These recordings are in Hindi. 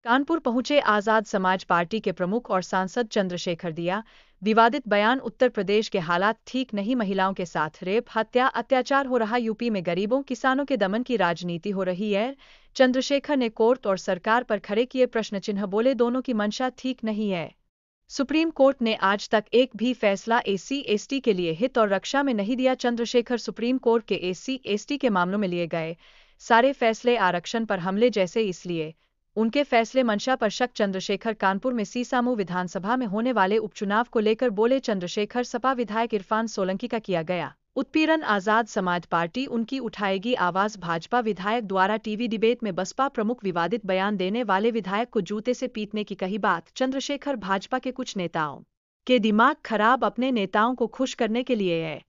कानपुर पहुंचे आजाद समाज पार्टी के प्रमुख और सांसद चंद्रशेखर दिया विवादित बयान। उत्तर प्रदेश के हालात ठीक नहीं, महिलाओं के साथ रेप, हत्या, अत्याचार हो रहा। यूपी में गरीबों किसानों के दमन की राजनीति हो रही है। चंद्रशेखर ने कोर्ट और सरकार पर खड़े किए प्रश्न चिन्ह, बोले दोनों की मंशा ठीक नहीं है। सुप्रीम कोर्ट ने आज तक एक भी फैसला एससी-एसटी के लिए हित और रक्षा में नहीं दिया। चंद्रशेखर सुप्रीम कोर्ट के एससी-एसटी के मामलों में लिए गए सारे फैसले आरक्षण पर हमले जैसे, इसलिए उनके फैसले मंशा पर शक। चंद्रशेखर कानपुर में सीसामऊ विधानसभा में होने वाले उपचुनाव को लेकर बोले। चंद्रशेखर सपा विधायक इरफान सोलंकी का किया गया उत्पीड़न, आजाद समाज पार्टी उनकी उठाएगी आवाज। भाजपा विधायक द्वारा टीवी डिबेट में बसपा प्रमुख विवादित बयान देने वाले विधायक को जूते से पीटने की कही बात। चंद्रशेखर भाजपा के कुछ नेताओं के दिमाग खराब, अपने नेताओं को खुश करने के लिए है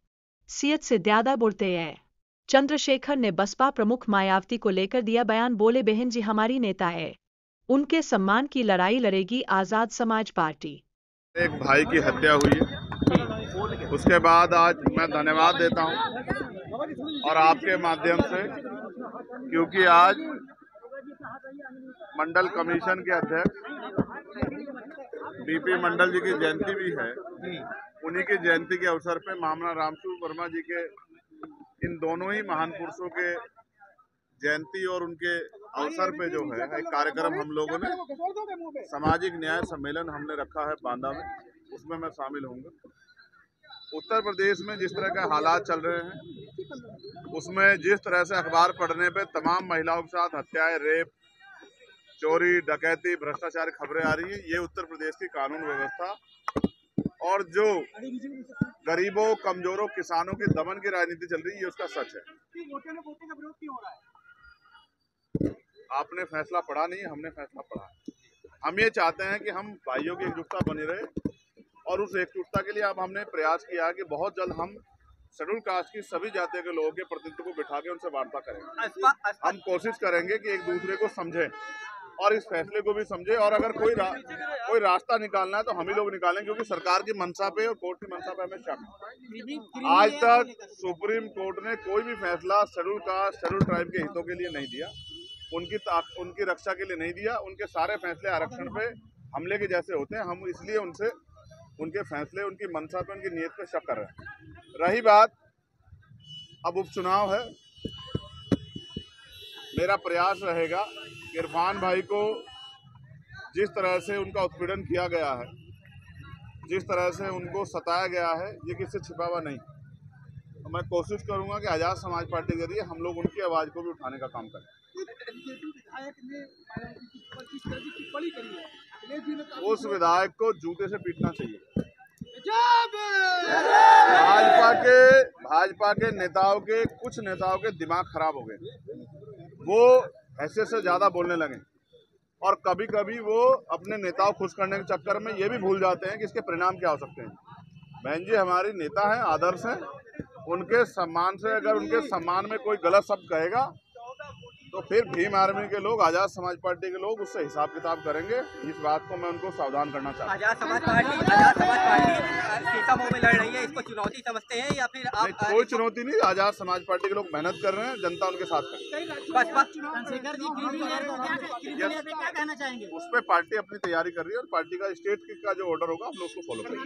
सियत से ज्यादा बोलते हैं। चंद्रशेखर ने बसपा प्रमुख मायावती को लेकर दिया बयान, बोले बहन जी हमारी नेता है, उनके सम्मान की लड़ाई लड़ेगी आजाद समाज पार्टी। एक भाई की हत्या हुई है, उसके बाद आज मैं धन्यवाद देता हूं और आपके माध्यम से, क्योंकि आज मंडल कमीशन के अध्यक्ष डीपी मंडल जी की जयंती भी है। उन्हीं की जयंती के अवसर पे मामला रामसूर वर्मा जी के, इन दोनों ही महान पुरुषों के जयंती और उनके अवसर पे जो है एक कार्यक्रम हम लोगों ने सामाजिक न्याय सम्मेलन हमने रखा है बांदा में, उसमें मैं शामिल होऊंगा। उत्तर प्रदेश में जिस तरह के हालात चल रहे हैं, उसमें जिस तरह से अखबार पढ़ने पे तमाम महिलाओं के साथ हत्याएं, रेप, चोरी, डकैती, भ्रष्टाचार खबरें आ रही है, ये उत्तर प्रदेश की कानून व्यवस्था और जो गरीबों, कमजोरों, किसानों के दमन की राजनीति चल रही है, ये उसका सच है। आपने फैसला पढ़ा नहीं, हमने फैसला पढ़ा। हम ये चाहते हैं कि हम भाइयों की एकजुटता बनी रहे और उस एकजुटता के लिए अब हमने प्रयास किया है कि बहुत जल्द हम शेड्यूल कास्ट की सभी जातियों के लोगों के प्रतिनिधित्व को बिठा के उनसे वार्ता करेंगे। हम कोशिश करेंगे कि एक दूसरे को समझें और इस फैसले को भी समझे, और अगर कोई रास्ता निकालना है तो हम ही लोग निकालें, क्योंकि सरकार की मंशा पे और कोर्ट की मंशा पे हमें शक है। आज तक सुप्रीम कोर्ट ने कोई भी फैसला शेड्यूल कास्ट, शेड्यूल ट्राइब के हितों के लिए नहीं दिया, उनकी रक्षा के लिए नहीं दिया। उनके सारे फैसले आरक्षण पे हमले के जैसे होते हैं। हम इसलिए उनसे उनके फैसले, उनकी मंशा पे, उनकी नीयत पे शक कर रहे हैं। रही बात, अब उपचुनाव है, मेरा प्रयास रहेगा इरफान भाई को जिस तरह से उनका उत्पीड़न किया गया है, जिस तरह से उनको सताया गया है, ये किससे छिपा हुआ नहीं। तो मैं कोशिश करूंगा कि आजाद समाज पार्टी के जरिए हम लोग उनकी आवाज को भी उठाने का काम करें। उस विधायक को जूते से पीटना चाहिए। भाजपा के नेताओं के, कुछ नेताओं के दिमाग खराब हो गए, वो ऐसे से ज्यादा बोलने लगे और कभी कभी वो अपने नेताओं को खुश करने के चक्कर में ये भी भूल जाते हैं कि इसके परिणाम क्या हो सकते हैं। बहन जी हमारी नेता है, आदर्श है, उनके सम्मान से अगर उनके सम्मान में कोई गलत शब्द कहेगा तो फिर भीम आर्मी के लोग, आजाद समाज पार्टी के लोग उससे हिसाब किताब करेंगे। इस बात को मैं उनको सावधान करना चाहता हूँ। आजाद समाज पार्टी सीतामऊ में लड़ रही है, इसको चुनौती समझते हैं या फिर आप? नहीं, कोई चुनौती नहीं। आजाद समाज पार्टी के लोग मेहनत कर रहे हैं, जनता उनके साथ कर रही है। उस पर पार्टी अपनी तैयारी कर रही है और पार्टी का स्टेट का जो ऑर्डर होगा हम लोग उसको फॉलो करेंगे।